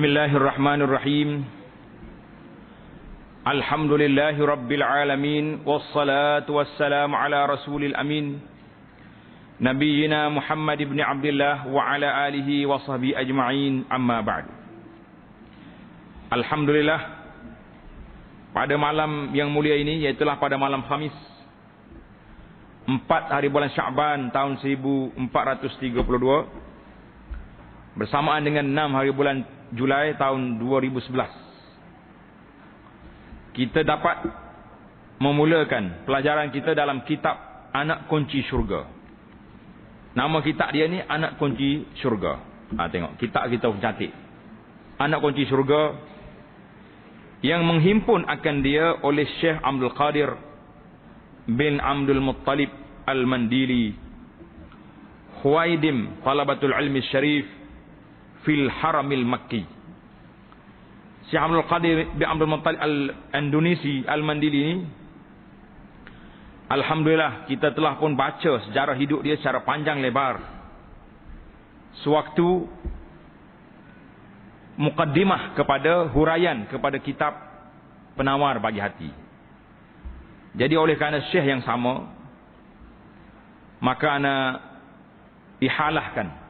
Bismillahirrahmanirrahim. Alhamdulillahi rabbil alamin, wassalatu wassalamu ala rasulil amin, nabiyyina Muhammad ibn Abdullah wa ala alihi wa sahbihi ajma'in, amma ba'd. Alhamdulillah, pada malam yang mulia ini, yaitulah pada malam Khamis 4 hari bulan Sya'ban tahun 1432, bersamaan dengan 6 hari bulan Julai tahun 2011, kita dapat memulakan pelajaran kita dalam kitab Anak Kunci Syurga. Nama kitab dia ni Anak Kunci Syurga. Tengok, kitab kita cantik. Anak Kunci Syurga, yang menghimpun akan dia oleh Syekh Abdul Qadir bin Abdul Muttalib Al-Mandili, Huwaidim Talabatul Ilmi Syarif fil Haramil Makki. Syekh Abdul Qadir bin Abdul Muttalib Al-Indonesi Al-Mandili ini, alhamdulillah kita telah pun baca sejarah hidup dia secara panjang lebar. Sewaktu mukaddimah kepada huraian kepada kitab Penawar Bagi Hati. Jadi oleh kerana syekh yang sama, maka ana ihalahkan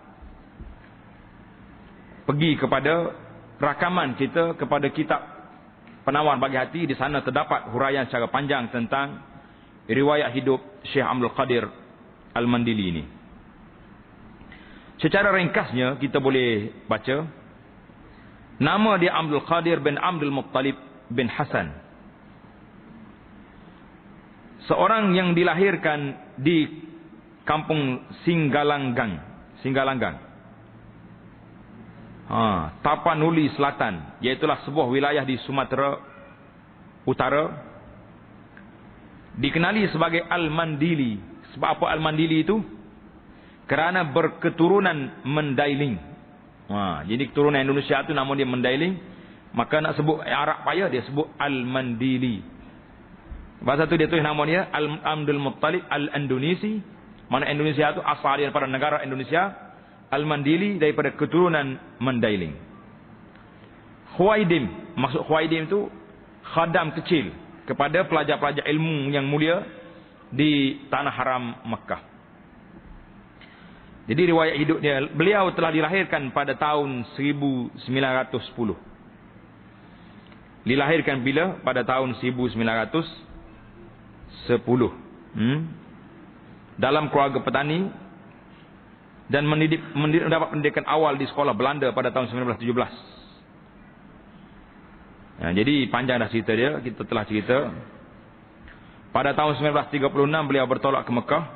pergi kepada rakaman kita kepada kitab Penawar Bagi Hati. Di sana terdapat huraian secara panjang tentang riwayat hidup Syekh Abdul Qadir Al-Mandili ini. Secara ringkasnya kita boleh baca, nama dia Abdul Qadir bin Abdul Muttalib bin Hasan, seorang yang dilahirkan di kampung Singgalanggang, Tapanuli Selatan, iaitulah sebuah wilayah di Sumatera Utara. Dikenali sebagai Al-Mandili. Sebab apa Al-Mandili itu? Kerana berketurunan Mandailing. Jadi keturunan Indonesia itu nama dia Mandailing. Maka nak sebut Arab payah, dia sebut Al-Mandili. Bahasa tu dia tulis nama dia Abdul Muttalib Al-Indonesi. Mana Indonesia itu asal dia daripada negara Indonesia. Al-Mandili daripada keturunan Mandailing. Huwaidim, maksud Huwaidim itu khadam kecil kepada pelajar-pelajar ilmu yang mulia di tanah haram Makkah. Jadi riwayat hidup dia, beliau telah dilahirkan pada tahun 1910. Dilahirkan bila? Pada tahun 1910. Dalam keluarga petani, dan mendapat pendidikan awal di sekolah Belanda pada tahun 1917. Jadi panjang dah cerita dia, kita telah cerita. Pada tahun 1936 beliau bertolak ke Mekah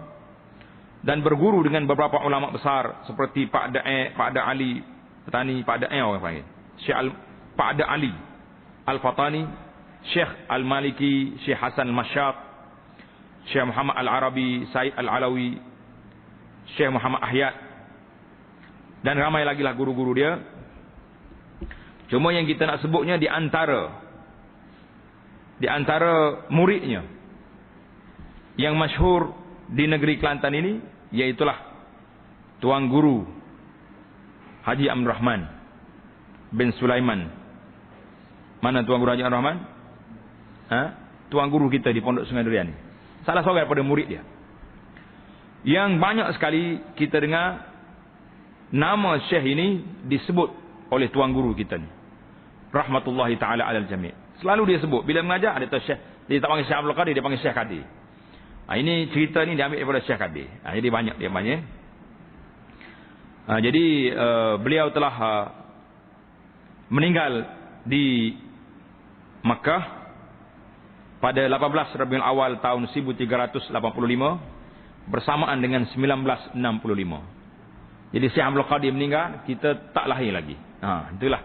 dan berguru dengan beberapa ulama besar seperti Pak Da Ali Fatani, Pak Da orang panggil, Pak Da Ali Al-Fatani, Syekh Al-Maliki, Syekh Hasan Al-Masyat, Syekh Muhammad Al-Arabi, Said Al-Alawi, Syekh Muhammad Ahyad, dan ramai lagi lah guru-guru dia. Cuma yang kita nak sebutnya di antara muridnya yang masyhur di negeri Kelantan ini, iaitulah Tuan Guru Haji Abdul Rahman bin Sulaiman. Mana Tuan Guru Haji Abdul Rahman? Tuan Guru kita di Pondok Sungai Durian ni. Salah seorang daripada murid dia, yang banyak sekali kita dengar nama syekh ini disebut oleh tuan guru kita ni, rahmatullahi ta'ala alal jami'. Selalu dia sebut, bila mengajar dia tahu syekh, dia tak panggil Syekh Abdul Qadir, dia panggil Syekh Qadir. Ini cerita ni diambil daripada Syekh Qadir. Jadi banyak dia panggil. Jadi beliau telah meninggal di Makkah pada 18 Rabiul Awal tahun 1385, bersamaan dengan 1965. Jadi Syekh Abdul Qadir meninggal, kita tak lahir lagi. Itulah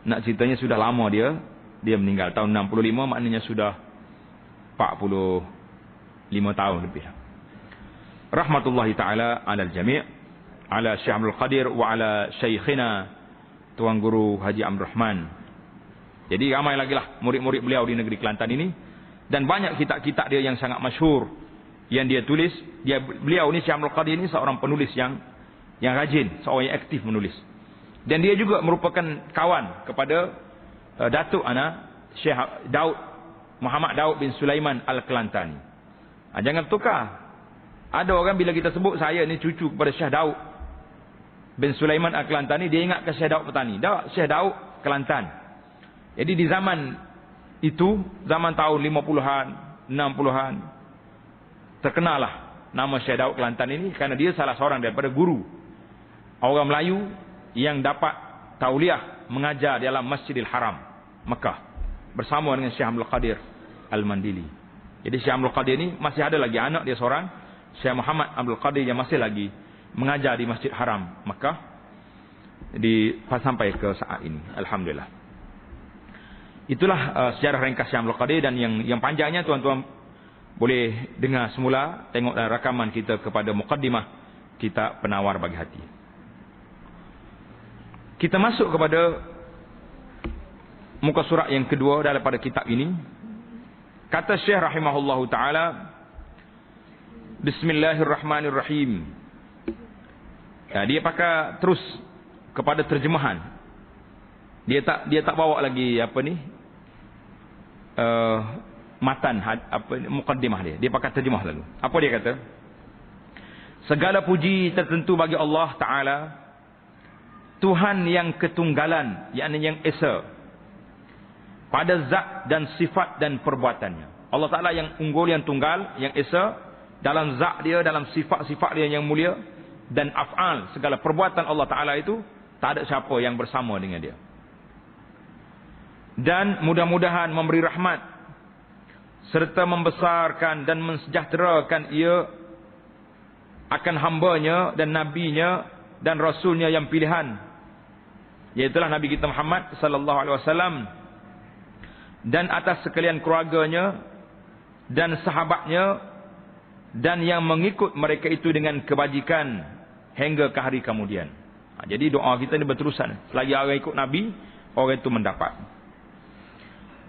nak ceritanya, sudah lama dia meninggal tahun 65, maknanya sudah 45 tahun lebih. Rahmatullahi taala alal jami', ala Syekh Abdul Qadir wa ala syekhina Tuan Guru Haji Abdul Rahman. Jadi ramai lagi lah murid-murid beliau di negeri Kelantan ini, dan banyak kitab-kitab dia yang sangat masyhur yang dia tulis. Beliau ni Syekh Abdul Qadir ni seorang penulis yang rajin, seorang yang aktif menulis. Dan dia juga merupakan kawan kepada Datuk Syekh Daud Muhammad Daud bin Sulaiman Al-Kelantani. Jangan tukar. Ada orang bila kita sebut saya ni cucu kepada Syekh Daud bin Sulaiman Al-Kelantani, dia ingat ke Syekh Daud Petani. Tak, Syekh Daud Kelantan. Jadi di zaman itu, zaman tahun 50-an, 60-an, terkenallah nama Syekh Daud Kelantan ini kerana dia salah seorang daripada guru orang Melayu yang dapat tauliah mengajar dalam Masjidil Haram Mekah bersama dengan Syekh Abdul Qadir Al-Mandili. Jadi Syekh Abdul Qadir ini masih ada lagi anak dia seorang, Syekh Muhammad Abdul Qadir, yang masih lagi mengajar di Masjid Haram Mekah sampai ke saat ini. Alhamdulillah. Itulah sejarah ringkas Syekh Abdul Qadir, dan yang panjangnya tuan-tuan boleh dengar semula, tengok rakaman kita kepada muqaddimah kitab Penawar Bagi Hati. Kita masuk kepada muka surat yang kedua daripada kitab ini. Kata Syekh rahimahullahu taala, Bismillahirrahmanirrahim. Dia pakai terus kepada terjemahan. Dia tak bawa lagi matan muqaddimah dia. Dia pakai terjemah lalu. Apa dia kata? Segala puji tertentu bagi Allah Taala, Tuhan yang ketunggalan, yakni yang esa, pada zat dan sifat dan perbuatannya. Allah Ta'ala yang unggul, yang tunggal, yang esa, dalam zat dia, dalam sifat-sifat dia yang mulia, dan af'al, segala perbuatan Allah Ta'ala itu, tak ada siapa yang bersama dengan dia. Dan mudah-mudahan memberi rahmat, serta membesarkan dan mensejahterakan ia akan hambanya dan nabinya dan rasulnya yang pilihan, yaitulah Nabi kita Muhammad sallallahu alaihi wasallam, dan atas sekalian keluarganya dan sahabatnya dan yang mengikut mereka itu dengan kebajikan hingga ke hari kemudian. Jadi doa kita ni berterusan. Selagi orang ikut Nabi, orang itu mendapat.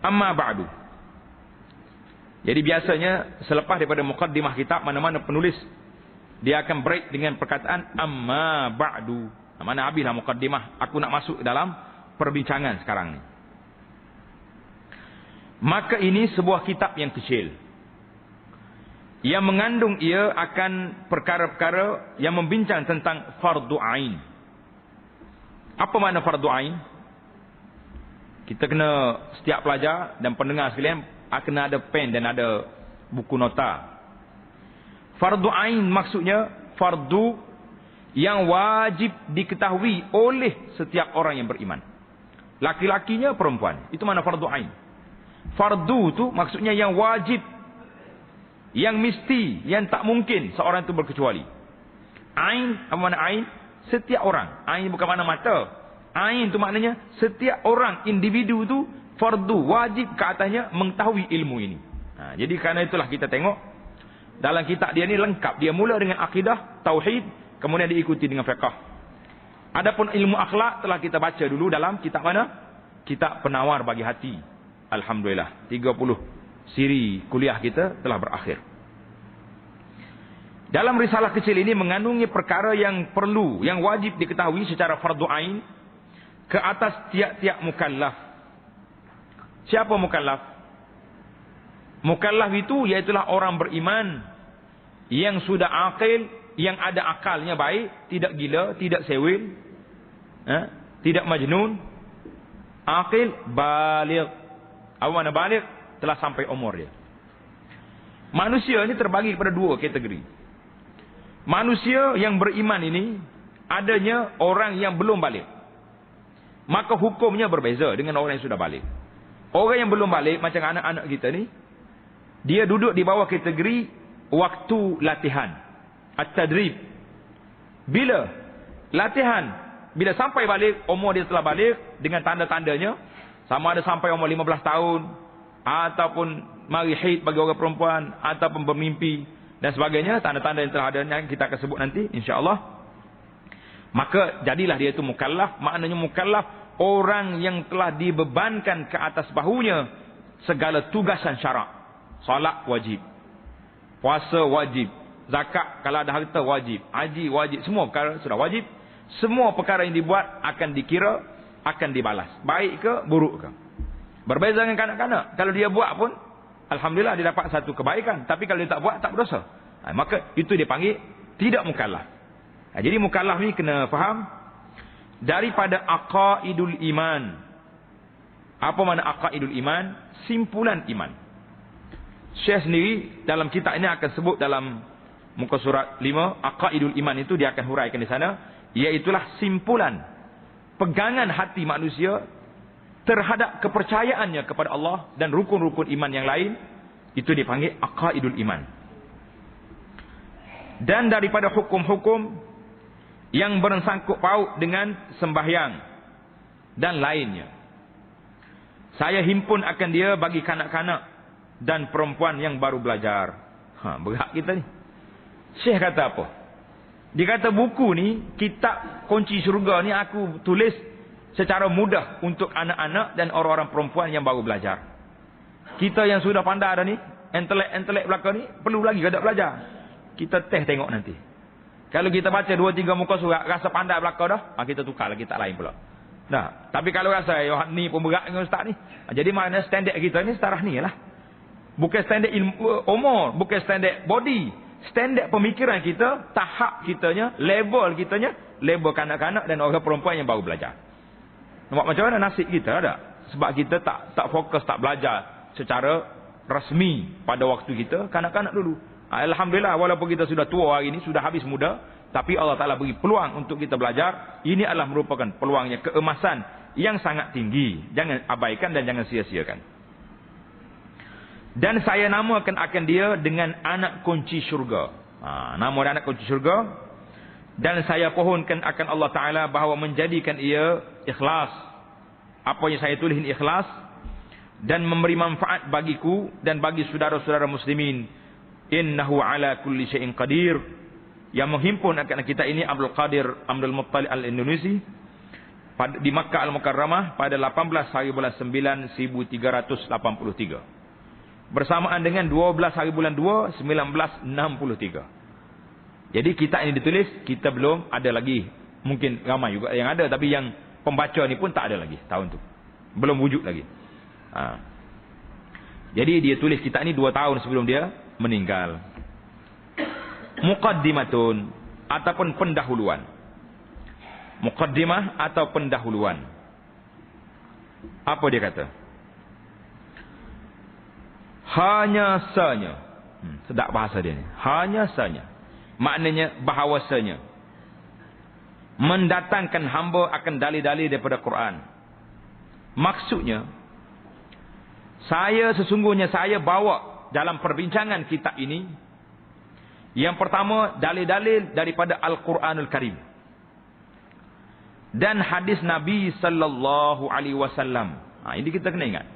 Amma ba'du. Jadi biasanya selepas daripada muqaddimah kitab, mana-mana penulis dia akan break dengan perkataan amma ba'du. Mana habislah muqaddimah, aku nak masuk dalam perbincangan sekarang ni. Maka ini sebuah kitab yang kecil yang mengandung ia akan perkara-perkara yang membincang tentang fardu ain. Apa makna fardu ain? Kita kena, setiap pelajar dan pendengar sekalian kena ada pen dan ada buku nota. Fardu ain maksudnya fardu yang wajib diketahui oleh setiap orang yang beriman, laki-lakinya, perempuan. Itu mana fardu ain. Fardu tu maksudnya yang wajib, yang mesti, yang tak mungkin seorang itu berkecuali. Ain, apa makna ain? Setiap orang. Ain bukan makna mata. Ain tu maknanya setiap orang, individu tu fardu, wajib ke atasnya mengetahui ilmu ini. Jadi kerana itulah kita tengok dalam kitab dia ni lengkap. Dia mula dengan akidah, tauhid, kemudian diikuti dengan fiqh. Adapun ilmu akhlak telah kita baca dulu dalam kitab mana? Kitab Penawar Bagi Hati. Alhamdulillah, 30 siri kuliah kita telah berakhir. Dalam risalah kecil ini mengandungi perkara yang perlu, yang wajib diketahui secara fardu ain ke atas tiap-tiap mukallaf. Siapa mukallaf? Mukallaf itu iaitulah orang beriman yang sudah akil, yang ada akalnya baik, tidak gila, tidak sewil, tidak majnun, akil, baligh. Apa makna baligh? Telah sampai umur dia. Manusia ini terbagi kepada dua kategori. Manusia yang beriman ini adanya orang yang belum baligh, maka hukumnya berbeza dengan orang yang sudah baligh. Orang yang belum baligh macam anak-anak kita ni, dia duduk di bawah kategori waktu latihan, at-tadrib. Bila latihan, bila sampai balik, umur dia telah balik dengan tanda-tandanya, sama ada sampai umur 15 tahun, ataupun mari haid bagi orang perempuan, ataupun bermimpi dan sebagainya, tanda-tanda yang telah ada yang kita akan sebut nanti insya-Allah. Maka jadilah dia itu mukallaf. Maknanya mukallaf orang yang telah dibebankan ke atas bahunya segala tugasan syarak. Solat wajib, puasa wajib, zakat kalau ada harta wajib, haji wajib, semua perkara sudah wajib. Semua perkara yang dibuat akan dikira, akan dibalas. Baik ke, buruk ke. Berbeza dengan kanak-kanak. Kalau dia buat pun, alhamdulillah dia dapat satu kebaikan. Tapi kalau dia tak buat, tak berdosa. Maka itu dia panggil tidak mukallaf. Jadi mukallaf ni kena faham daripada aqaidul iman. Apa makna aqaidul iman? Simpulan iman. Syekh sendiri dalam kitab ini akan sebut dalam muka surat 5, aqaidul iman itu dia akan huraikan di sana, iaitulah simpulan pegangan hati manusia terhadap kepercayaannya kepada Allah dan rukun-rukun iman yang lain. Itu dipanggil aqaidul iman. Dan daripada hukum-hukum yang bersangkut paut dengan sembahyang dan lainnya. Saya himpun akan dia bagi kanak-kanak dan perempuan yang baru belajar. Berat kita ni. Syekh kata apa? Dia kata buku ni, kitab kunci syurga ni aku tulis secara mudah untuk anak-anak dan orang-orang perempuan yang baru belajar. Kita yang sudah pandai dah ni, entelek belakang ni, perlu lagi ke tak belajar? Kita tengok nanti. Kalau kita baca 2-3 muka surat, rasa pandai belakang dah, kita tukar lagi tak lain pula. Nah, tapi kalau rasa ni pun berat dengan ustaz ni, jadi mana standard kita ni setarah ni lah. Bukan standard ilmu umur, bukan standard body, standard pemikiran kita, tahap kitanya, level kitanya, level kanak-kanak dan orang perempuan yang baru belajar. Nampak macam mana nasib kita ada? Sebab kita tak fokus, tak belajar secara rasmi pada waktu kita, kanak-kanak dulu. Alhamdulillah, walaupun kita sudah tua hari ini, sudah habis muda, tapi Allah Ta'ala beri peluang untuk kita belajar. Ini adalah merupakan peluangnya, keemasan yang sangat tinggi. Jangan abaikan dan jangan sia-siakan. Dan saya namakan akan dia dengan anak kunci syurga. Nama dia anak kunci syurga. Dan saya pohonkan akan Allah Ta'ala bahawa menjadikan ia ikhlas. Apa yang saya tulis ini ikhlas. Dan memberi manfaat bagiku dan bagi saudara-saudara muslimin. Innahu ala kulli syai'in qadir. Yang menghimpun akan kita ini Abdul Qadir Abdul Muttalib Al-Indonesia di Makkah Al-Mukarramah pada 18 hari bulan 9 1383. Bersamaan dengan 12 hari bulan 2 1963. Jadi kitab ini ditulis, kita belum ada lagi. Mungkin ramai juga yang ada, tapi yang pembaca ni pun tak ada lagi tahun tu. Belum wujud lagi. Jadi dia tulis kitab ni 2 tahun sebelum dia meninggal. Muqaddimatun ataupun pendahuluan. Muqaddimah atau pendahuluan. Apa dia kata? Hanya sanya. Sedap bahasa dia ni. Hanya sanya. Maknanya bahawasanya mendatangkan hamba akan dalil-dalil daripada Quran. Maksudnya sesungguhnya saya bawa dalam perbincangan kitab ini, yang pertama dalil-dalil daripada Al-Quranul Karim dan hadis Nabi sallallahu alaihi wasallam. Ini kita kena ingat.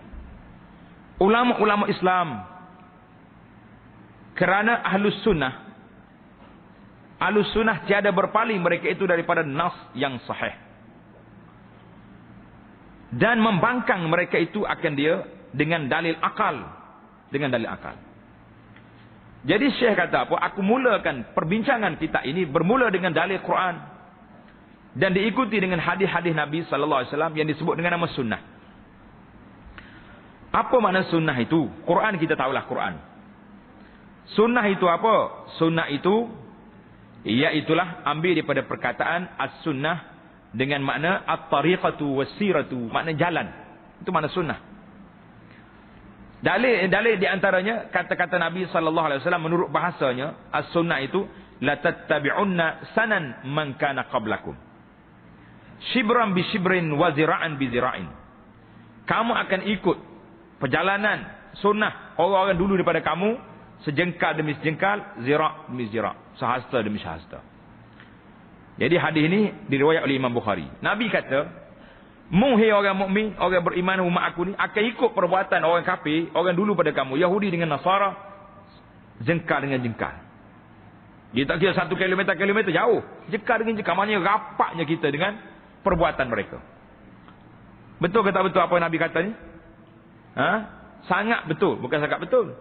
Ulama-ulama Islam, kerana Ahlus Sunnah tiada berpaling mereka itu daripada nas yang sahih, dan membangkang mereka itu akan dia dengan dalil akal. Jadi Syekh kata apa? Aku mulakan perbincangan kita ini bermula dengan dalil Quran dan diikuti dengan hadis-hadis Nabi sallallahu alaihi wasallam yang disebut dengan nama sunnah. Apa makna sunnah itu? Quran kita tahulah Quran. Sunnah itu apa? Sunnah itu iaitulah ambil daripada perkataan as-sunnah dengan makna at-tariqatu was-siratu, makna jalan. Itu makna sunnah. Dalil di antaranya kata-kata Nabi sallallahu alaihi wasallam menurut bahasanya as-sunnah itu la tattabi'unna sanan man kana qablakum. Shibran bi shibrin wa zira'an bi zira'in. Kamu akan ikut perjalanan sunnah orang-orang dulu daripada kamu, sejengkal demi sejengkal, zira' demi zira', sehasta demi sehasta. Jadi hadis ini diriwayat oleh Imam Bukhari. Nabi kata, "Muhai orang mukmin, orang beriman umat aku ni akan ikut perbuatan orang kafir, orang dulu pada kamu, Yahudi dengan Nasara, jengkal dengan jengkal." Dia tak kira 1 kilometer jauh, jengkal dengan jengkal, maknanya rapaknya kita dengan perbuatan mereka. Betul ke tak betul apa yang Nabi kata ni? Sangat betul, bukan sangat betul.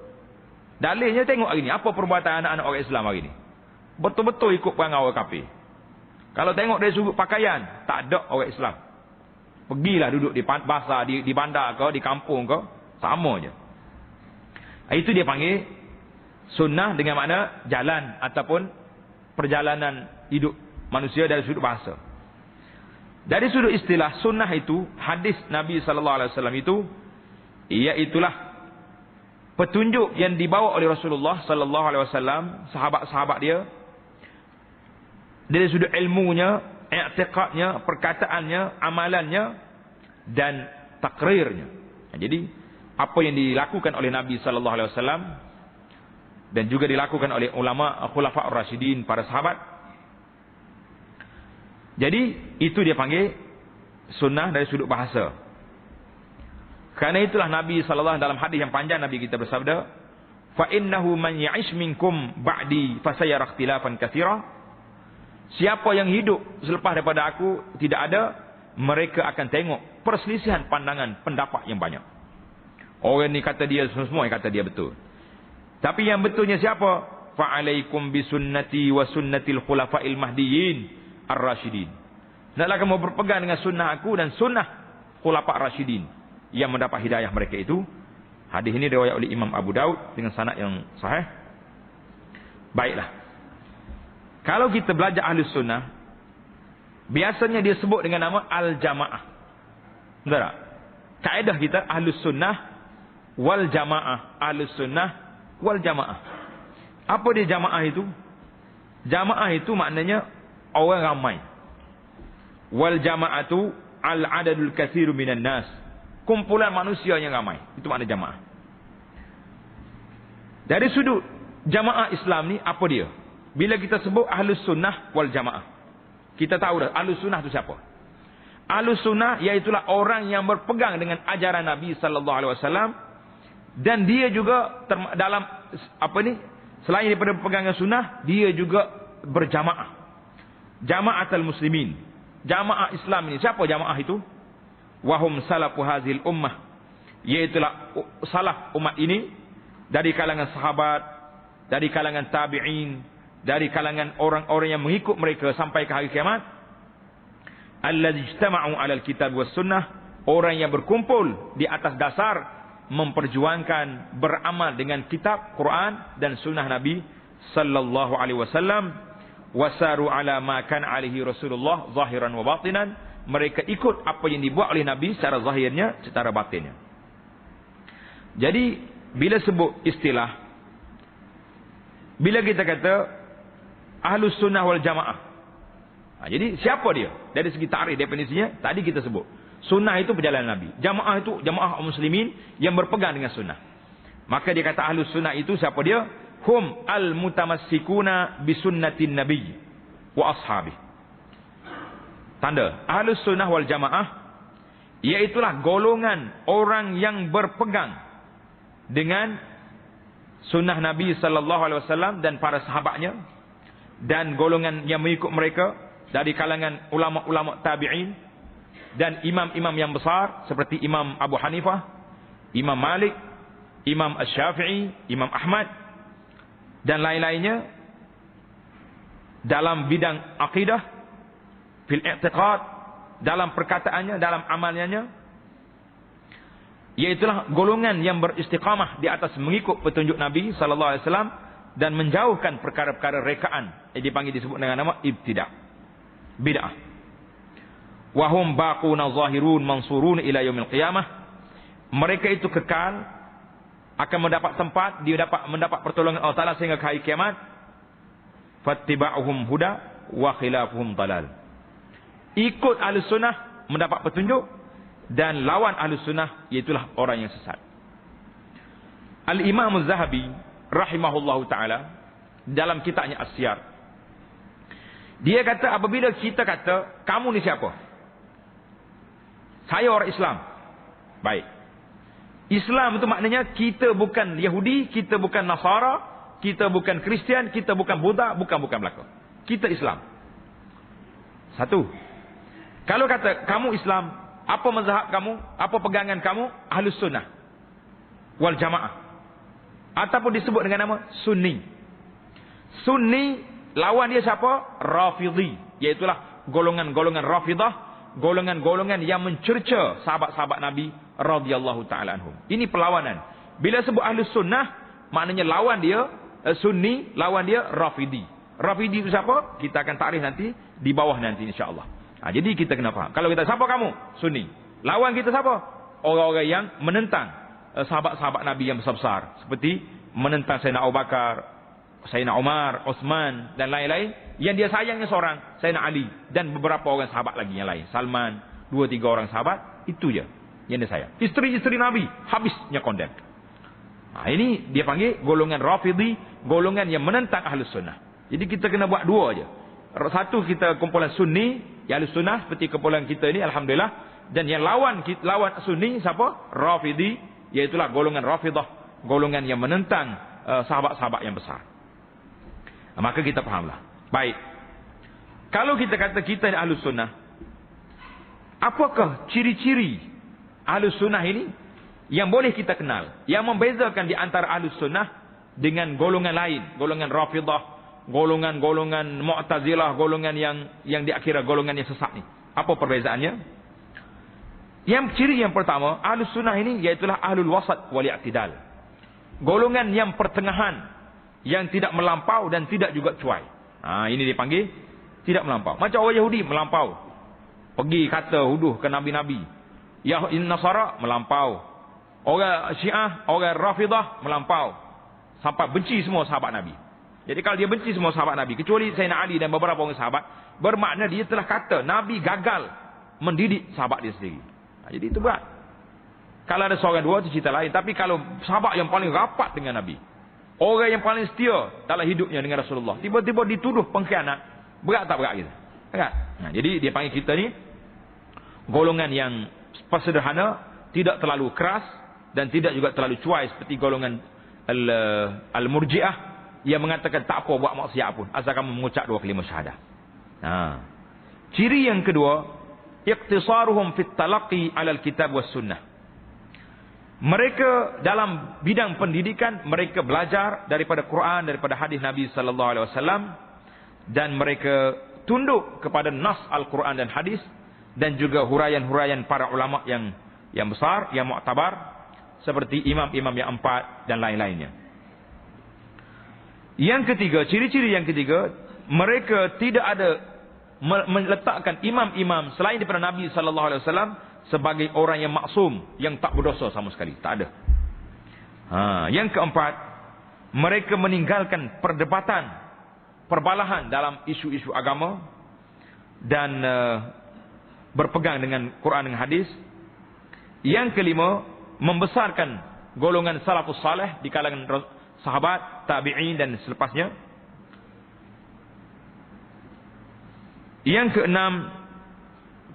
Dalilnya tengok hari ni, apa perbuatan anak-anak orang Islam hari ni? Betul-betul ikut perangai orang kafir. Kalau tengok dari sudut pakaian, tak ada orang Islam. Pergilah duduk di basah, di bandar ke, di kampung ke, sama je. Itu dia panggil sunnah dengan makna jalan ataupun perjalanan hidup manusia dari sudut bahasa. Dari sudut istilah sunnah itu, hadis Nabi sallallahu alaihi wasallam itu, iaitulah petunjuk yang dibawa oleh Rasulullah sallallahu alaihi wasallam, sahabat-sahabat dia, dari sudut ilmunya, i'tiqadnya, perkataannya, amalannya dan takrirnya. Jadi apa yang dilakukan oleh Nabi sallallahu alaihi wasallam dan juga dilakukan oleh ulama khulafa ar-rasyidin, para sahabat. Jadi itu dia panggil sunnah dari sudut bahasa. Karena itulah Nabi sallallahu dalam hadis yang panjang Nabi kita bersabda, "Fa innahu man ya'ish minkum ba'di fasayara ikhtilafan katsira." Siapa yang hidup selepas daripada aku tidak ada, mereka akan tengok perselisihan pandangan, pendapat yang banyak. Orang ni kata dia semua yang kata dia betul. Tapi yang betulnya siapa? Fa alaikum bisunnati wa sunnatil khulafa'il mahdiyyin ar-rasyidin. Hendaklah kamu berpegang dengan sunnah aku dan sunnah khulafa' ar-rasyidin yang mendapat hidayah mereka itu. Hadis ini riwayat oleh Imam Abu Daud dengan sanad yang sahih. Baiklah. Kalau kita belajar Ahlus Sunnah, biasanya dia sebut dengan nama Al-Jamaah. Betul tak? Kaedah kita Ahlus Sunnah wal Jamaah. Ahlus Sunnah wal Jamaah. Apa dia jamaah itu? Jamaah itu maknanya orang ramai. Wal Jamaatu al-adadul katsiru minan nas. Kumpulan manusia yang ramai. Itu makna jamaah. Dari sudut jamaah Islam ni apa dia? Bila kita sebut Ahlus Sunnah wal Jamaah, kita tahu dah Ahlus Sunnah itu siapa. Ahlus Sunnah iaitulah orang yang berpegang dengan ajaran Nabi sallallahu alaihi wasallam, dan dia juga dalam apa ni, selain daripada pegangan sunnah, dia juga berjamaah. Jamaatul muslimin. Jamaah Islam ini siapa jamaah itu? Wahum salafu hazil ummah. Iaitulah salaf umat ini dari kalangan sahabat, dari kalangan tabi'in, dari kalangan orang-orang yang mengikut mereka sampai ke hari kiamat. Allazi ijtama'u 'alal kitab was sunnah, orang yang berkumpul di atas dasar memperjuangkan beramal dengan kitab Quran dan sunnah Nabi sallallahu alaihi wasallam, wasaru 'ala ma kana 'alaihi Rasulullah zahiran wa batinan. Mereka ikut apa yang dibuat oleh Nabi secara zahirnya, secara batinnya. Jadi bila sebut istilah, bila kita kata Ahlus Sunnah wal Jamaah, jadi siapa dia? Dari segi tarikh definisinya tadi kita sebut. Sunnah itu perjalanan Nabi. Jamaah itu jamaah muslimin yang berpegang dengan sunnah. Maka dia kata Ahlus Sunnah itu siapa dia? Hum al-mutamassikuna bisunnatin Nabi wa ashabi. Tanda Ahlus Sunnah wal Jamaah iaitulah golongan orang yang berpegang dengan sunnah Nabi sallallahu alaihi wasallam dan para sahabatnya, dan golongan yang mengikut mereka dari kalangan ulama-ulama tabi'in dan imam-imam yang besar seperti Imam Abu Hanifah, Imam Malik, Imam Asy-Syafi'i, Imam Ahmad dan lain-lainnya dalam bidang akidah, fil i'tiqad, dalam perkataannya, dalam amalnya, iaitulah golongan yang beristiqamah di atas mengikut petunjuk Nabi sallallahu alaihi wasallam dan menjauhkan perkara-perkara rekaan yang dipanggil disebut dengan nama ibtida', bid'ah. Wa hum baquna zahirun mansurun ila yaumil qiyamah. Mereka itu kekal, akan mendapat tempat, dia dapat mendapat pertolongan Allah Taala sehingga ke hari kiamat. Fattiba'uhum huda wa khilafuhum dalal. Ikut Ahlus Sunnah mendapat petunjuk, dan lawan Ahlus Sunnah iaitulah orang yang sesat. Al-Imam Az-Zahabi rahimahullahu ta'ala dalam kitabnya As-Siyar, dia kata apabila kita kata kamu ni siapa? Saya orang Islam. Baik. Islam itu maknanya kita bukan Yahudi, kita bukan Nasara, kita bukan Kristian, kita bukan Buddha, bukan belaka. Kita Islam. Satu. Kalau kata kamu Islam, apa mazhab kamu? Apa pegangan kamu? Ahlus Sunnah wal Jamaah. Ataupun disebut dengan nama Sunni. Sunni lawan dia siapa? Rafidhi, Iaitulah golongan-golongan Rafidah, golongan-golongan yang mencerca sahabat-sahabat Nabi radhiyallahu taala anhum. Ini perlawanan. Bila sebut Ahlus Sunnah, maknanya lawan dia Sunni, lawan dia Rafidi. Rafidi itu siapa? Kita akan takrif nanti di bawah nanti insya-Allah. Jadi kita kena faham. Kalau kita siapa kamu? Sunni. Lawan kita siapa? Orang-orang yang menentang sahabat-sahabat Nabi yang besar-besar, seperti menentang Sayyidina Abu Bakar, Sayyidina Umar, Uthman dan lain-lain. Yang dia sayangnya seorang, Sayyidina Ali dan beberapa orang sahabat lagi yang lain, Salman, 2-3 orang sahabat, itu je yang dia sayang. Isteri-isteri Nabi habisnya kondem. Ini dia panggil golongan Rafidi, golongan yang menentang Ahlus Sunnah. Jadi kita kena buat dua aja. Satu, kita kumpulan Sunni, yang Ahlus Sunnah seperti kumpulan kita ini, alhamdulillah. Dan yang lawan Sunni siapa? Rafidi, iaitulah golongan Rafidah, golongan yang menentang sahabat-sahabat yang besar. Maka kita fahamlah. Baik. Kalau kita kata kita ni Ahlus Sunnah, apakah ciri-ciri Ahlus Sunnah ini yang boleh kita kenal, yang membezakan di antara Ahlus Sunnah dengan golongan lain, golongan Rafidah, golongan-golongan Mu'tazilah, golongan yang diakhiri golongan yang sesat ni? Apa perbezaannya? Yang ciri yang pertama, Ahlus Sunnah ini iaitulah Ahlul Wasat wal I'tidal. Golongan yang pertengahan, yang tidak melampau dan tidak juga cuai. Ini dipanggil tidak melampau. Macam orang Yahudi melampau, pergi kata huduh ke nabi-nabi. Nasara melampau. Orang Syiah, orang Rafidah melampau sampai benci semua sahabat Nabi. Jadi kalau dia benci semua sahabat Nabi, kecuali Sayyidina Ali dan beberapa orang sahabat, bermakna dia telah kata Nabi gagal mendidik sahabat dia sendiri. Jadi itu berat. Kalau ada seorang dua itu cerita lain. Tapi kalau sahabat yang paling rapat dengan Nabi, orang yang paling setia dalam hidupnya dengan Rasulullah, tiba-tiba dituduh pengkhianat, berat tak berat kita? Berat. Jadi dia panggil kita ni golongan yang sederhana, tidak terlalu keras dan tidak juga terlalu cuai seperti golongan Al-Murji'ah yang mengatakan tak apa buat maksiat pun asal kamu mengucap 2 kalimah syahadah. Ciri yang kedua, iqtisaruhum fit talaqi 'alal kitab was sunnah. Mereka dalam bidang pendidikan, mereka belajar daripada Quran, daripada hadis Nabi sallallahu alaihi wasallam, dan mereka tunduk kepada nas Al-Quran dan hadis, dan juga huraian-huraian para ulama yang besar, yang muktabar, seperti imam-imam yang 4 dan lain-lainnya. Yang ketiga, ciri-ciri yang ketiga, mereka tidak ada meletakkan imam-imam selain daripada Nabi sallallahu alaihi wasallam sebagai orang yang maksum, yang tak berdosa sama sekali. Tak ada. Yang keempat, mereka meninggalkan perdebatan, perbalahan dalam isu-isu agama dan berpegang dengan Quran dan hadis. Yang kelima, membesarkan golongan salafus saleh di kalangan sahabat, tabi'in dan selepasnya. Yang keenam,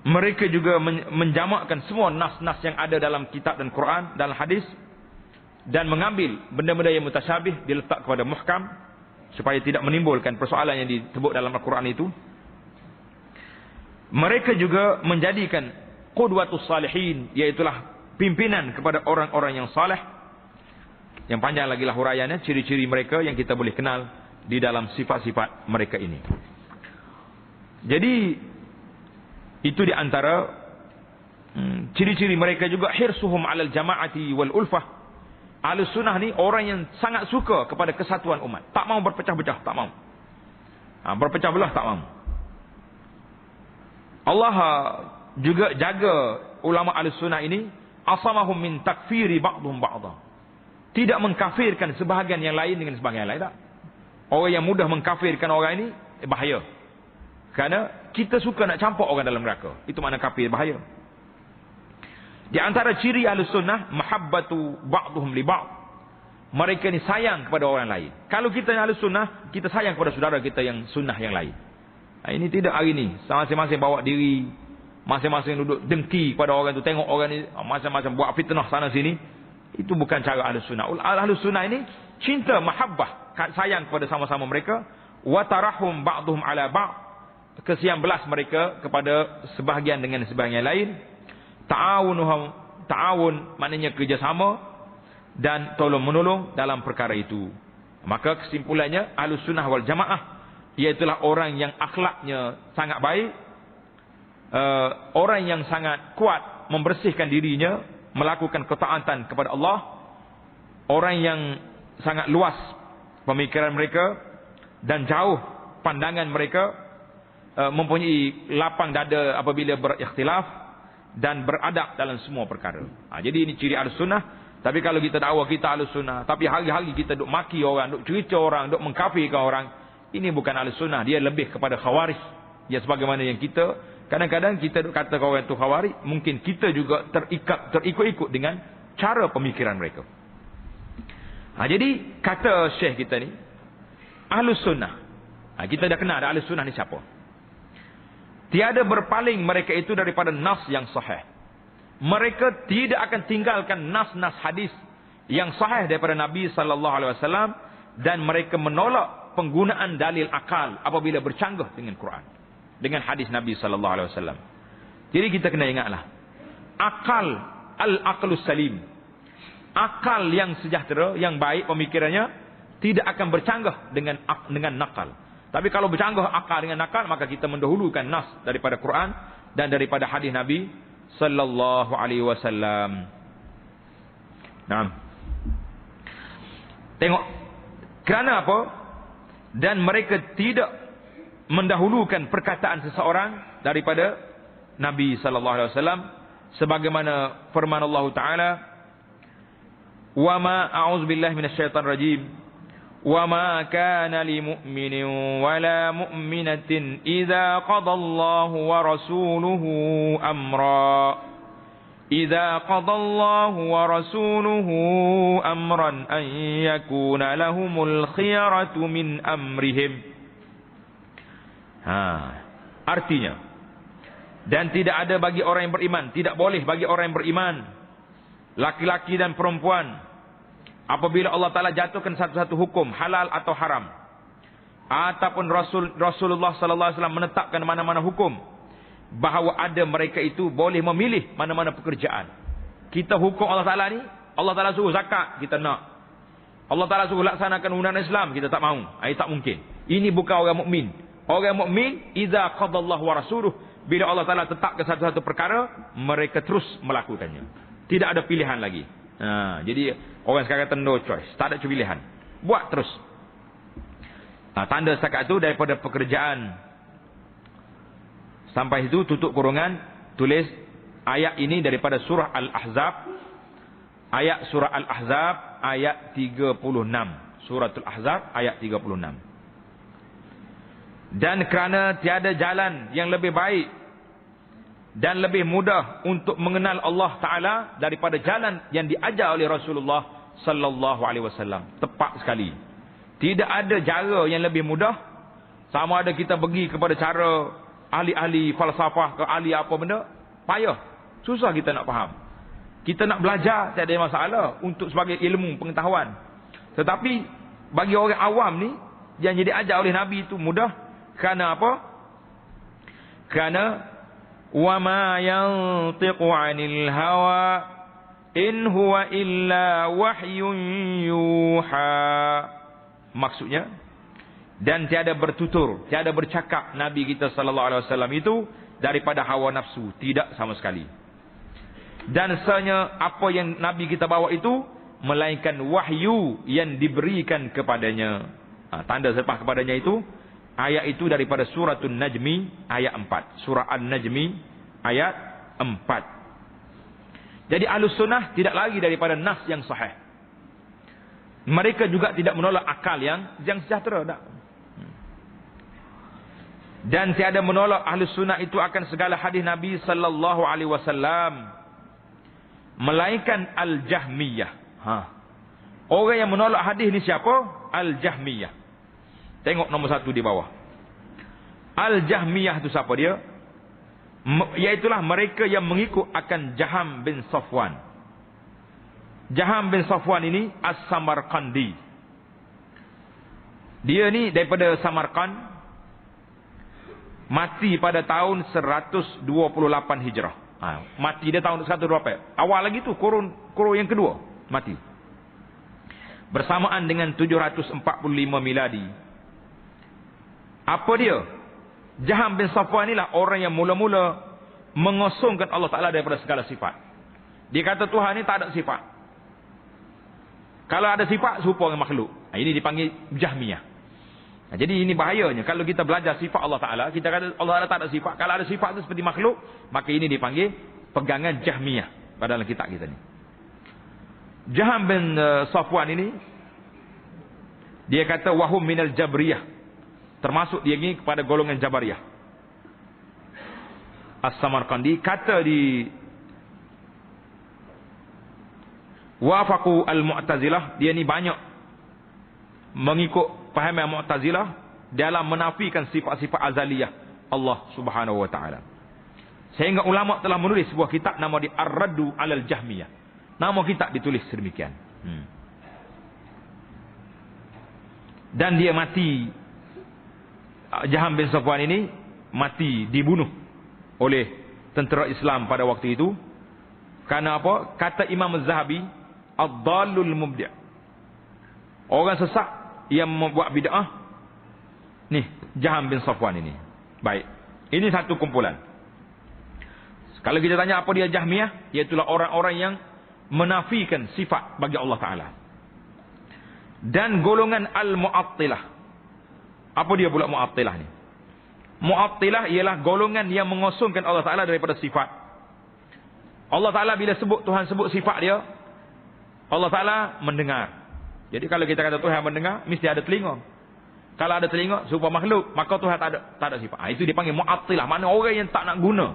mereka juga menjamakkan semua nas-nas yang ada dalam kitab dan Quran dan hadis, dan mengambil benda-benda yang mutasyabih diletak kepada muhkam supaya tidak menimbulkan persoalan yang disebut dalam Al-Quran itu. Mereka juga menjadikan qudwatus salihin, iaitulah pimpinan kepada orang-orang yang saleh. Yang panjang lagi lah huraiannya, ciri-ciri mereka yang kita boleh kenal di dalam sifat-sifat mereka ini. Jadi itu di antara ciri-ciri mereka juga, hirsuhum 'alal jama'ati wal ulfah. Ahlus Sunnah ni orang yang sangat suka kepada kesatuan umat, tak mau berpecah-pecah, tak mau. Berpecah belah tak mau. Allah juga jaga ulama Ahlus Sunnah ini, asamahum min takfiri ba'dhum ba'dha. Tidak mengkafirkan sebahagian yang lain dengan sebahagian yang lain, tak. Orang yang mudah mengkafirkan orang ini bahaya. Kerana kita suka nak campur orang dalam neraka. Itu makna kafir, bahaya. Di antara ciri Ahlus Sunnah, mahabbatu ba'dhum li ba'd. Mereka ni sayang kepada orang lain. Kalau kita yang Ahlus Sunnah, kita sayang kepada saudara kita yang sunnah yang lain. Ini tidak hari ni. Masing-masing bawa diri, masing-masing duduk dengki kepada orang tu, tengok orang ni macam-macam buat fitnah sana sini. Itu bukan cara Ahlus Sunnah. Ahlus Sunnah ini cinta, mahabbah, sayang kepada sama-sama mereka. Wa tarahum ba'dhum 'ala ba'd. Kesian belas mereka kepada sebahagian dengan sebahagian lain. Ta'awun maknanya kerjasama dan tolong menolong dalam perkara itu. Maka kesimpulannya, Ahlus Sunnah wal Jamaah Iaitulah orang yang akhlaknya sangat baik, orang yang sangat kuat membersihkan dirinya, melakukan ketaatan kepada Allah, orang yang sangat luas pemikiran mereka dan jauh pandangan mereka, mempunyai lapang dada apabila berikhtilaf dan beradab dalam semua perkara. Jadi ini ciri Ahlussunnah. Tapi kalau kita dakwa kita Ahlussunnah, tapi hari-hari kita duk maki orang, duk cerita orang, duk mengkafirkan orang, ini bukan Ahlussunnah, dia lebih kepada Khawarij. Ya, sebagaimana yang kita kadang-kadang kita duk kata orang itu Khawarij, mungkin kita juga terikut-ikut dengan cara pemikiran mereka. Jadi kata Syekh kita ni Ahlussunnah. Kita dah kenal Ahlussunnah ni siapa. Tiada berpaling mereka itu daripada nas yang sahih. Mereka tidak akan tinggalkan nas-nas hadis yang sahih daripada Nabi sallallahu alaihi wasallam, dan mereka menolak penggunaan dalil akal apabila bercanggah dengan Quran, dengan hadis Nabi sallallahu alaihi wasallam. Jadi kita kena ingatlah, akal, al-aqlus salim, akal yang sejahtera, yang baik pemikirannya, tidak akan bercanggah dengan nakal. Tapi kalau bercanggah akal dengan nakal, maka kita mendahulukan nas daripada Quran dan daripada hadis Nabi sallallahu alaihi wasallam. Naam. Tengok, kerana apa? Dan mereka tidak mendahulukan perkataan seseorang daripada Nabi sallallahu alaihi wasallam, sebagaimana firman Allah Taala, "Wa ma a'udzubillahi minasyaitonir rajim. وَمَا كَانَ لِمُؤْمِنٍ وَلَا مُؤْمِنَةٍ إِذَا قَضَى اللَّهُ وَرَسُولُهُ أَمْرًا أَنْ يَكُونَ لَهُمُ الْخِيَرَةُ مِنْ أَمْرِهِمْ." Artinya, dan tidak ada bagi orang yang beriman, tidak boleh bagi orang yang beriman, laki-laki dan perempuan, apabila Allah Ta'ala jatuhkan satu-satu hukum, halal atau haram, ataupun Rasulullah Sallallahu Alaihi Wasallam menetapkan mana-mana hukum, bahawa ada mereka itu boleh memilih mana-mana pekerjaan. Kita hukum Allah Ta'ala ni, Allah Ta'ala suruh zakat, kita nak. Allah Ta'ala suruh laksanakan undang-undang Islam, kita tak mahu. Ini tak mungkin. Ini bukan orang mukmin. Orang mukmin, idza qadallahu wa rasuluh, bila Allah Ta'ala tetapkan satu-satu perkara, mereka terus melakukannya. Tidak ada pilihan lagi. Jadi orang sekarang kata no choice, tak ada pilihan, buat terus. Tanda setakat itu daripada pekerjaan. Sampai itu tutup kurungan, tulis ayat ini daripada surah Al-Ahzab, ayat surah Al-Ahzab ayat 36. Suratul Ahzab ayat 36. Dan kerana tiada jalan yang lebih baik dan lebih mudah untuk mengenal Allah Ta'ala daripada jalan yang diajar oleh Rasulullah Sallallahu Alaihi Wasallam. Tepat sekali. Tidak ada cara yang lebih mudah. Sama ada kita pergi kepada cara ahli-ahli falsafah ke ahli apa benda, payah, susah kita nak faham. Kita nak belajar, tak ada masalah untuk sebagai ilmu pengetahuan. Tetapi bagi orang awam ni, yang jadi ajar oleh Nabi itu mudah. Kerana apa? Kerana وَمَا يَنْطِقُ عَنِ الْهَوَىٰ إِنْ هُوَ إِلَّا وَحْيٌ يُوحَىٰ. Maksudnya, dan tiada bertutur, tiada bercakap Nabi kita sallallahu alaihi wasallam itu daripada hawa nafsu, tidak sama sekali. Dan sebenarnya apa yang Nabi kita bawa itu melainkan wahyu yang diberikan kepadanya. Tanda selepas kepadanya itu, ayat itu daripada suratul Najmi ayat 4. Surah An-Najmi ayat 4. Jadi Ahlussunnah tidak lagi daripada nas yang sahih. Mereka juga tidak menolak akal yang sejahtera, tak. Dan tiada menolak Ahlussunnah itu akan segala hadis Nabi sallallahu alaihi wasallam, melainkan Al-Jahmiyah. Orang yang menolak hadis ni siapa? Al-Jahmiyah. Tengok nombor 1 di bawah. Al-Jahmiyah itu siapa dia? Iaitulah mereka yang mengikut akan Jaham bin Safwan. Jaham bin Safwan ini As-Samarqandi. Dia ni daripada Samarkand, mati pada tahun 128 Hijrah. Mati dia tahun 128. Awal lagi tu kurun yang kedua mati. Bersamaan dengan 745 miladi. Apa dia? Jaham bin Safwan inilah orang yang mula-mula mengosongkan Allah Ta'ala daripada segala sifat. Dia kata Tuhan ni tak ada sifat. Kalau ada sifat, serupa dengan makhluk. Ini dipanggil Jahmiyah. Jadi ini bahayanya. Kalau kita belajar sifat Allah Ta'ala, kita kata Allah Ta'ala tak ada sifat. Kalau ada sifat itu seperti makhluk, maka ini dipanggil pegangan Jahmiyah pada dalam kitab kita ni. Jaham bin Safwan ini, dia kata wahum minal Jabriyah. Termasuk dia ini kepada golongan Jabariyah. As-Samarqandi kata di wafaqu al-Mu'tazilah, dia ni banyak mengikut pahaman Mu'tazilah dalam menafikan sifat-sifat azaliyah Allah Subhanahu wa taala. Sehingga ulama telah menulis sebuah kitab nama dia Ar-Raddu 'alal Jahmiyah. Nama kitab ditulis sedemikian. Dan dia mati, Jaham bin Safwan ini mati dibunuh oleh tentera Islam pada waktu itu. Karena apa? Kata Imam Az-Zahabi, ad-dallul mubdi'. Orang sesat yang membuat bid'ah. Nih, Jaham bin Safwan ini. Baik. Ini satu kumpulan. Kalau kita tanya apa dia Jahmiyah, iaitulah orang-orang yang menafikan sifat bagi Allah Ta'ala. Dan golongan Al-Mu'attilah. Apa dia pula Mu'attilah ni? Mu'attilah ialah golongan yang mengosongkan Allah Ta'ala daripada sifat. Allah Ta'ala bila sebut, Tuhan sebut sifat dia, Allah Ta'ala mendengar. Jadi kalau kita kata Tuhan mendengar, mesti ada telinga. Kalau ada telinga, serupa makhluk, maka Tuhan tak ada sifat. Itu dipanggil Mu'attilah. Mana orang yang tak nak guna.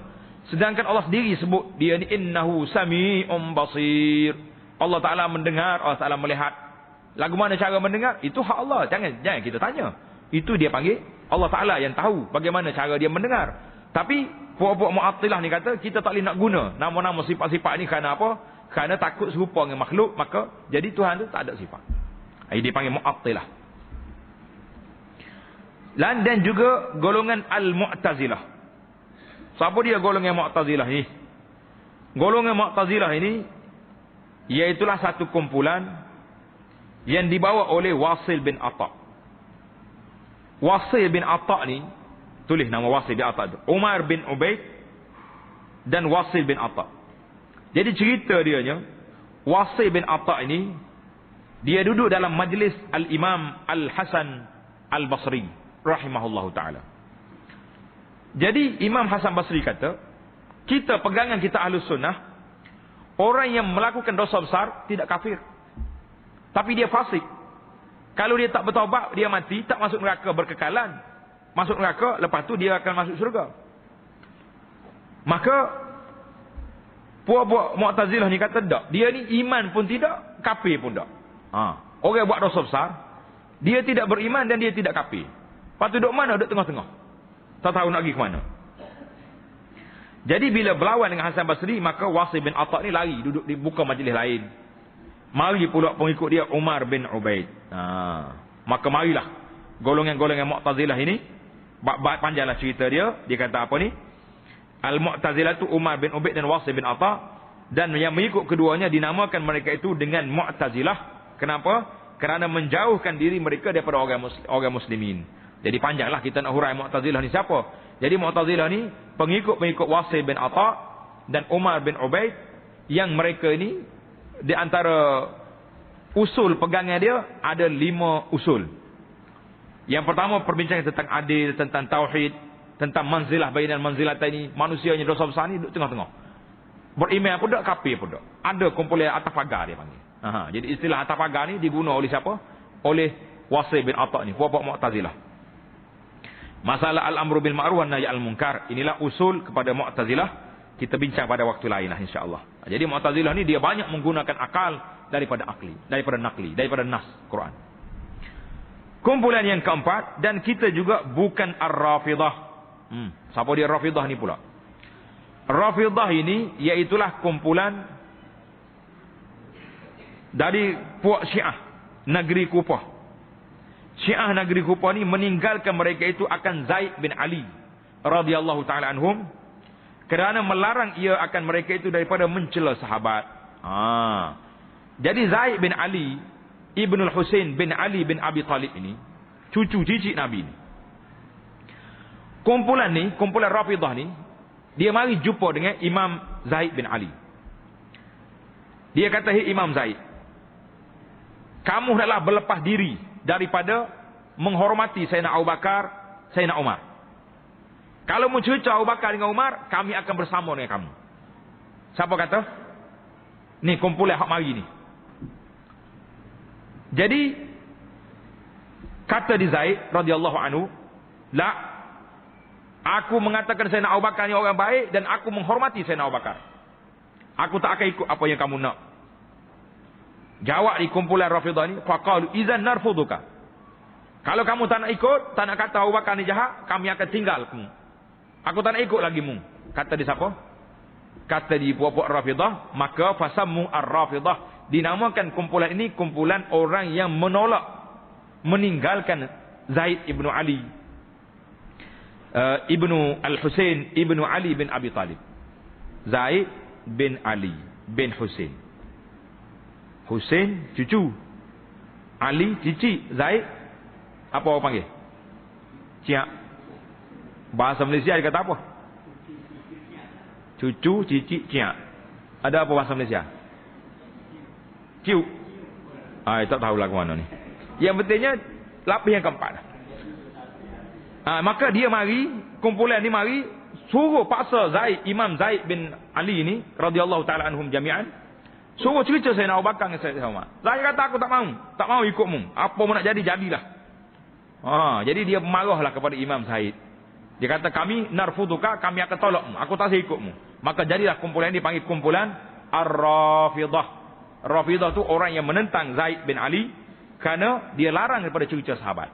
Sedangkan Allah sendiri sebut, dia ni innahu sami'um basir. Allah Ta'ala mendengar, Allah Ta'ala melihat. Lagu mana cara mendengar? Itu hak Allah. Jangan kita tanya. Itu dia panggil Allah Ta'ala yang tahu bagaimana cara dia mendengar. Tapi puak-puak Mu'attilah ni kata kita tak boleh nak guna nama-nama sifat-sifat ni kerana apa? Kerana takut serupa dengan makhluk, maka jadi Tuhan tu tak ada sifat. Ini dia panggil Mu'attilah. Dan juga golongan Al-Mu'tazilah. Siapa dia golongan Mu'tazilah ni? Golongan Mu'tazilah ini iaitulah satu kumpulan yang dibawa oleh Wasil bin Atta'. Wasil bin Atta' ni, tulis nama Wasil bin Atta' tu, Umar bin Ubaid dan Wasil bin Atta'. Jadi cerita dianya, Wasil bin Atta' ini, dia duduk dalam majlis Al-Imam Al-Hasan Al-Basri rahimahullahu ta'ala. Jadi Imam Hasan Basri kata, kita pegangan kita Ahlus Sunnah, orang yang melakukan dosa besar tidak kafir, tapi dia fasik. Kalau dia tak bertaubat, dia mati, tak masuk neraka berkekalan. Masuk neraka, lepas tu dia akan masuk syurga. Maka puak-puak Mu'tazilah ni kata tak. Dia ni iman pun tidak, kafir pun tak. Orang buat dosa besar, dia tidak beriman dan dia tidak kafir. Lepas tu duduk mana? Duduk tengah-tengah. Tak tahu nak pergi ke mana. Jadi bila berlawan dengan Hasan Basri, maka Wasil bin Atta' ni lari, duduk di buka majlis lain. Mari pula pengikut dia Umar bin Ubaid. Maka marilah golongan-golongan Mu'tazilah ini, panjanglah cerita dia. Dia kata apa ni? Al-Mu'tazilah tu Umar bin Ubaid dan Wasil bin Atta'. Dan yang mengikut keduanya dinamakan mereka itu dengan Mu'tazilah. Kenapa? Kerana menjauhkan diri mereka daripada orang muslimin. Jadi panjanglah kita nak hurai Mu'tazilah ni siapa. Jadi Mu'tazilah ni pengikut-pengikut Wasil bin Atta' dan Umar bin Ubaid, yang mereka ini di antara usul pegangan dia ada 5 usul. Yang pertama perbincangan tentang adil, tentang tauhid, tentang manzilah bainal manzilataini, manusianya dosa besar ni duduk tengah-tengah. Beriman pun tak, kafir pun tak. Ada kumpulan atafagar dia panggil. Jadi istilah atafagar ni diguna oleh siapa? Oleh Wasil bin Atta' ni, puak-puak Mu'tazilah. Masalah al-amru bil ma'ruf wan nahy anil munkar, inilah usul kepada Mu'tazilah. Kita bincang pada waktu lain lah insya-Allah. Jadi Mu'tazilah ni dia banyak menggunakan akal daripada akli, daripada nakli, daripada nas Quran. Kumpulan yang keempat, dan kita juga bukan Ar-Rafidah. Siapa dia Rafidah ni pula? Rafidah ini iaitulah kumpulan dari puak Syiah negeri Kufah. Syiah negeri Kufah ni meninggalkan mereka itu akan Zaid bin Ali radhiyallahu taala anhum, kerana melarang ia akan mereka itu daripada mencela sahabat. Jadi Zaid bin Ali Ibnul Husain bin Ali bin Abi Talib ini cucu cicit Nabi ni. Kumpulan Rafidah ni, dia mari jumpa dengan Imam Zaid bin Ali. Dia kata, "Hei Imam Zaid, kamu hendaklah berlepas diri daripada menghormati Sayyidina Abu Bakar, Sayyidina Umar. Kalau mencerca Abu Bakar dengan Umar, kami akan bersama dengan kamu." Siapa kata? Ni kumpulan hak mari ni. Jadi kata di Zaid radhiyallahu anhu, "La, aku mengatakan Sayyidina Abu Bakar ni orang baik dan aku menghormati Sayyidina Abu Bakar. Aku tak akan ikut apa yang kamu nak." Jawab di kumpulan Rafidah ni, faqalu idzan narfuduka. Kalau kamu tak nak ikut, tak nak kata Abu Bakar ni jahat, kami akan tinggal kamu. Aku tak nak ikut lagi mu. Kata di siapa? Kata di puak-puak Rafidah, maka fasammu ar-Rafidah. Dinamakan kumpulan ini kumpulan orang yang menolak, meninggalkan Zaid ibnu Ali, ibnu Al-Husain ibnu Ali bin Abi Talib. Zaid bin Ali bin Husain. Husain cucu, Ali cicit, Zaid apa orang panggil? Ciak. Bahasa Malaysia dia kata apa? Cucu, cicit, ciak. Ada apa bahasa Malaysia? Ciuk. Tak tahulah ke mana ni. Yang pentingnya lapis yang keempat. Maka dia mari, kumpulan ni mari suruh paksa Zaid, Imam Zaid bin Ali ni radhiyallahu taala anhum jami'an, suruh cerita Sayyidina Abu Bakar dengan Sayyidina Umar. Zaid kata, aku tak mau ikutmu. Apa mau nak jadi, jadilah. Jadi dia marahlah kepada Imam Zaid. Dia kata, kami narfuduka, kami akan tolakmu. Aku tak saya ikutmu. Maka jadilah kumpulan ini dipanggil kumpulan Ar-Rafidah. Rafidah tu orang yang menentang Zaid bin Ali kerana dia larang daripada cerca sahabat.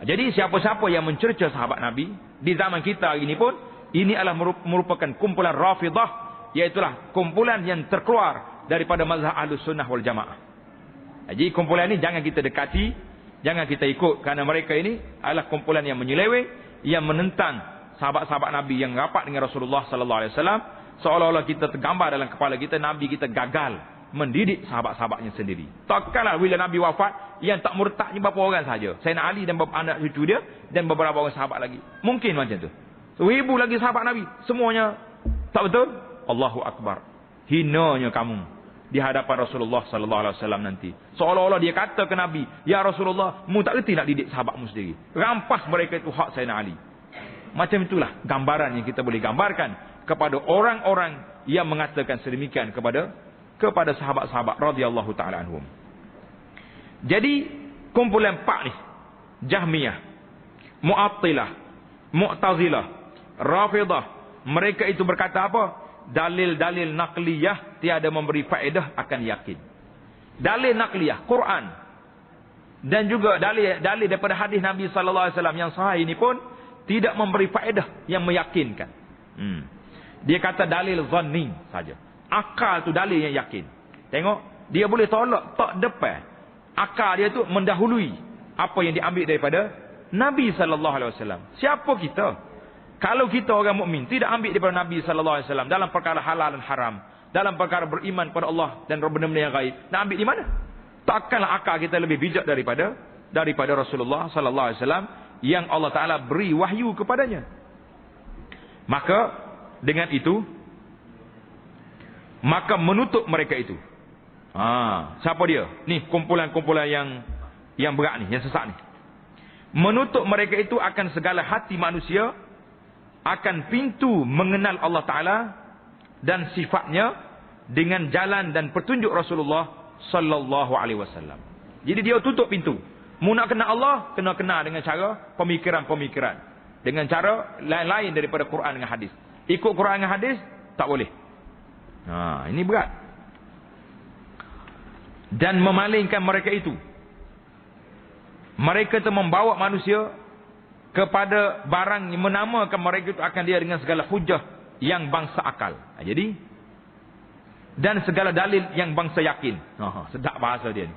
Jadi siapa-siapa yang mencerca sahabat Nabi di zaman kita ini pun, ini adalah merupakan kumpulan Rafidah, iaitulah kumpulan yang terkeluar daripada mazhab Ahlus Sunnah wal Jamaah. Jadi kumpulan ini jangan kita dekati, jangan kita ikut, kerana mereka ini adalah kumpulan yang menyeleweng, yang menentang sahabat-sahabat Nabi yang rapat dengan Rasulullah sallallahu alaihi wasallam, seolah-olah kita tergambar dalam kepala kita Nabi kita gagal mendidik sahabat-sahabatnya sendiri. Takkanlah bila Nabi wafat yang tak murtadnya beberapa orang saja, Sayyidina Ali dan anak cucu dia dan beberapa orang sahabat lagi. Mungkin macam tu. 1000 lagi sahabat Nabi semuanya tak betul? Allahu akbar. Hinanya kamu di hadapan Rasulullah sallallahu alaihi wasallam nanti. Seolah-olah dia kata ke Nabi, "Ya Rasulullah, mu tak reti nak didik sahabatmu sendiri. Rampas mereka itu hak Sayyidina Ali." Macam itulah gambaran yang kita boleh gambarkan kepada orang-orang yang mengatakan sedemikian kepada sahabat-sahabat radhiyallahu taala anhum. Jadi kumpulan 4 ni, Jahmiyah, Mu'attilah, Mu'tazilah, Rafidah, mereka itu berkata apa? Dalil-dalil naqliyah tiada memberi faedah akan yakin. Dalil naqliyah, Quran, dan juga dalil daripada hadis Nabi sallallahu alaihi wasallam yang sahih ini pun tidak memberi faedah yang meyakinkan. Dia kata dalil zanni saja. Akal tu dalil yang yakin. Tengok, dia boleh tolak tak depan. Akal dia tu mendahului apa yang diambil daripada Nabi sallallahu alaihi wasallam. Siapa kita? Kalau kita orang mukmin tidak ambil daripada Nabi sallallahu alaihi wasallam dalam perkara halal dan haram, dalam perkara beriman kepada Allah dan benda-benda yang gaib, nak ambil di mana? Takkanlah akal kita lebih bijak daripada Rasulullah sallallahu alaihi wasallam yang Allah Taala beri wahyu kepadanya. Maka dengan itu, maka menutup mereka itu. Siapa dia? Ni kumpulan-kumpulan yang berat ni, yang sesat ni. Menutup mereka itu akan segala hati manusia, akan pintu mengenal Allah Ta'ala dan sifatnya dengan jalan dan petunjuk Rasulullah sallallahu alaihi wasallam. Jadi dia tutup pintu. Mu nak kenal Allah, kena kenal dengan cara pemikiran-pemikiran, dengan cara lain-lain daripada Quran dengan hadis. Ikut Quran dengan hadis tak boleh. Ini berat. Dan memalingkan mereka itu. Mereka itu membawa manusia kepada barang yang menamakan mereka itu akan dia dengan segala hujah yang bangsa akal. Jadi, dan segala dalil yang bangsa yakin. Sedap bahasa dia ni.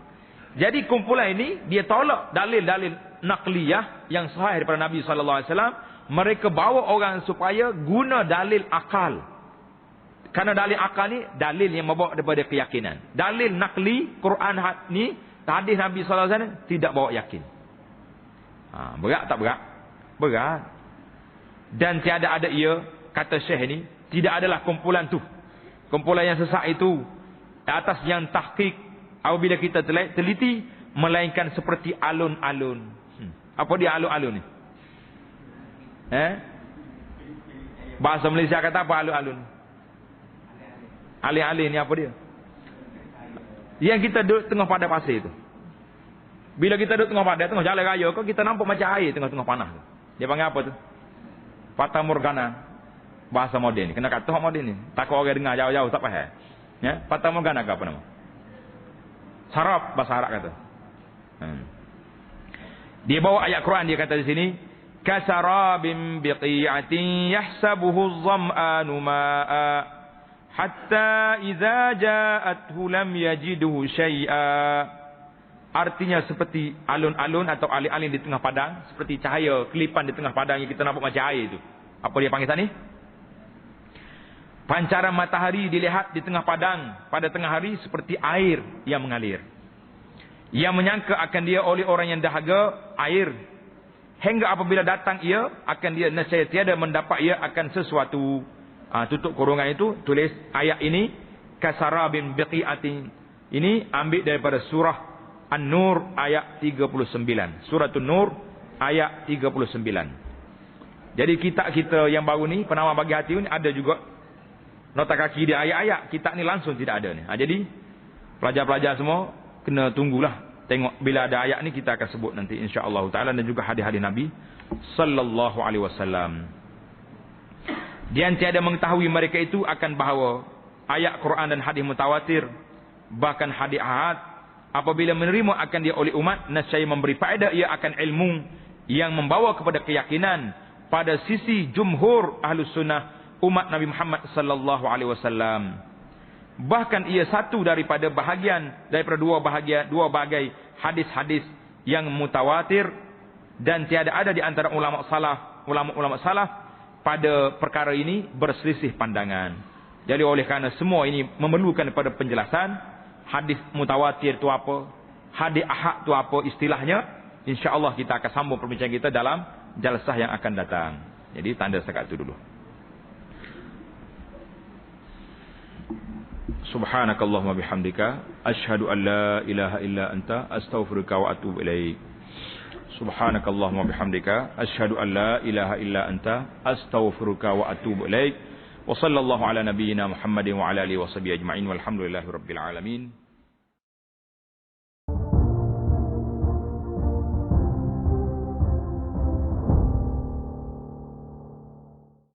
Jadi kumpulan ini dia tolak dalil-dalil naqliyah yang sahih daripada Nabi sallallahu alaihi wasallam. Mereka bawa orang supaya guna dalil akal. Karena dalil akal ni dalil yang membawa daripada keyakinan. Dalil naqli Quran ni, hadis Nabi sallallahu alaihi wasallam tidak bawa yakin. Berat tak berat? Berat. Dan tiada ada ia, kata Syekh ini, tidak adalah kumpulan tu. Kumpulan yang sesat itu atas yang tahqiq apabila kita teliti, melainkan seperti alun-alun. Apa dia alun-alun ni? Bahasa Malaysia kata apa alun-alun? Alih-alih ni apa dia? Yang kita duduk tengah pada pasir itu. Bila kita duduk tengah pada, tengah jalan raya, kok kita nampak macam air tengah-tengah panah. Dia panggil apa tu? Fata Morgana. Bahasa moden ni. Kena kata moden ni. Takut orang dengar jauh-jauh tak faham. Ya, Fata Morgana ke apa nama? Sarap bahasa Arab kata. Dia bawa ayat Quran, dia kata di sini, kasarabim biqi'atin yahsabuhu adh-dham'anu ma'a hatta idza ja'athu lam yajidhu syai'a. Artinya seperti alun-alun atau alin-alin di tengah padang, seperti cahaya kelipan di tengah padang yang kita nampak macam air itu. Apa dia panggil tadi? Pancaran matahari dilihat di tengah padang pada tengah hari seperti air yang mengalir. Yang menyangka akan dia oleh orang yang dahaga air. Hingga apabila datang ia, akan dia nescaya tiada mendapat ia akan sesuatu. Tutup kurungan itu, tulis ayat ini, kasarabin biqi'atin. Ini ambil daripada surah An-Nur ayat 39. Surah An-Nur ayat 39. Jadi kitab kita yang baru ni, Penawar Bagi Hati ni, ada juga nota kaki dia ayat-ayat. Kitab ni langsung tidak ada ni. Jadi pelajar-pelajar semua kena tunggulah. Tengok bila ada ayat ni kita akan sebut nanti insya-Allah taala, dan juga hadis-hadis Nabi sallallahu alaihi wasallam. Dan tiada mengetahui mereka itu akan bahawa ayat Quran dan hadis mutawatir, bahkan hadis ahad, apabila menerima akan dia oleh umat, nescaya memberi faedah ia akan ilmu yang membawa kepada keyakinan pada sisi jumhur ahlus sunnah umat Nabi Muhammad sallallahu alaihi wasallam. Bahkan ia satu daripada dua bahagai hadis-hadis yang mutawatir, dan tiada ada di antara ulama salaf pada perkara ini berselisih pandangan. Jadi oleh kerana semua ini memerlukan pada penjelasan, hadis mutawatir itu apa, hadis ahad itu apa istilahnya, insya-Allah kita akan sambung perbincangan kita dalam jalsah yang akan datang. Jadi tanda setakat itu dulu. Subhanakallahumma bihamdika asyhadu an la ilaha illa anta astaghfiruka wa atubu ilaik. Subhanakallahumma bihamdika asyhadu an la ilaha illa anta astaghfiruka wa atubu ilaik. Wa sallallahu ala nabiyyina Muhammadin wa ala alihi wa sahbihi ajma'in walhamdulillahi rabbil alamin.